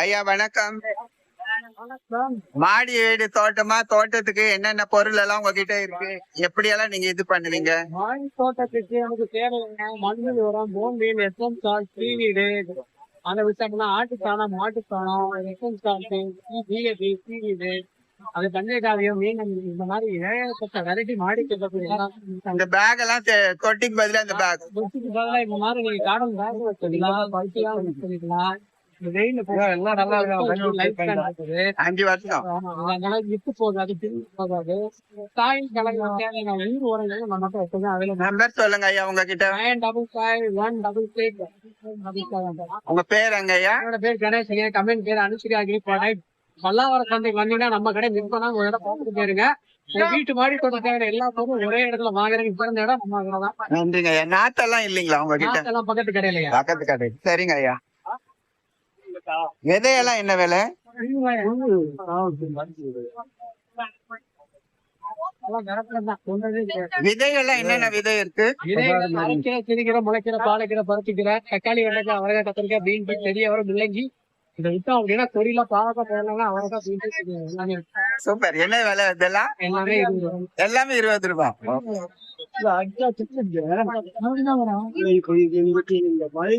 ஐயா வணக்கம். மாடி வீடு தோட்டமா, தோட்டத்துக்கு என்னென்ன பொருள் எல்லாம் உங்ககிட்ட இருக்கு, எப்படி எல்லாம் நீங்க இது பண்ணுவீங்க? மாடி தோட்டத்துக்கு எனக்கு தேவையான மண்ணில் உரம், போன்மீன், எஸ்எம் சால், சீவீடு, அதை விட்டோம்னா ஆட்டுச்சாணம், மாட்டுச்சாணம், எஸ்எம் சால், டிஏபி, சீவீடு, அது தண்ணிக்காவியம், மீன், இந்த மாதிரி ஏகப்பட்ட வெரைட்டி மாடி தோட்டத்துக்கு இந்த பேக் எல்லாம் தொட்டிக்கு பதிலா இந்த பேக் பதிலாக இந்த மாதிரி நீங்க கார்டன் பேக் வச்சுக்கலாம், பல்ட்டியா வச்சுக்கலாம். வெயில் எல்லாம் நல்லா இருக்குது. 5 வருஷம் விட்டு போகாது, திரும்பி போகாது. காயின் கலங்க தேவையான நீர் உரங்கள் நம்ம மட்டும் எப்பவுமே அவைலபிள். நம்பர் சொல்லுங்க ஐயா உங்ககிட்ட. 955166. உங்க பேர் எங்க ஐயா? என்னோட பேர் கணேசங்க. கம்பெனி பேர் அனுசரியா. பல்லாவரம் சந்தைக்கு வந்தீங்கன்னா நம்ம கடை மிஸ் பண்ணாம ஒரு இடம் பார்த்துட்டு போயிருங்க. வீட்டு மாடி தோட்ட தேவையான எல்லா பொருளும் ஒரே இடத்துல வாங்குறதுக்கு பிறந்த இடம் நம்ம கடை தான். நன்றிங்க ஐயா. நாத்தெல்லாம் இல்லீங்களா உங்ககிட்ட? நாத்தெல்லாம் பக்கத்து கடையிலையா? பக்கத்து கடை. சரிங்க ஐயா. விதையெல்லாம் என்ன விலை? விதைகள்லாம் என்னென்ன விதை இருக்கு? அரைக்கீரை, சிறுகீரை, முளைக்கீரை, பாலைக்கீரை, பருத்திக்கீரை, தக்காளி, வெண்டைக்காய், அவரைக்காய், கத்திரிக்காய், பீன்ஸ், செடி, அவரை, முள்ளங்கி. இதை விட்டோம் அப்படின்னா கொடியில பாவக்காய் போடலாம், அவரைக்காய், பீன்ஸ் எல்லாமே. சூப்பர். என்ன விலை இதெல்லாம்? எல்லாமே எல்லாமே 20 ரூபாய். மழை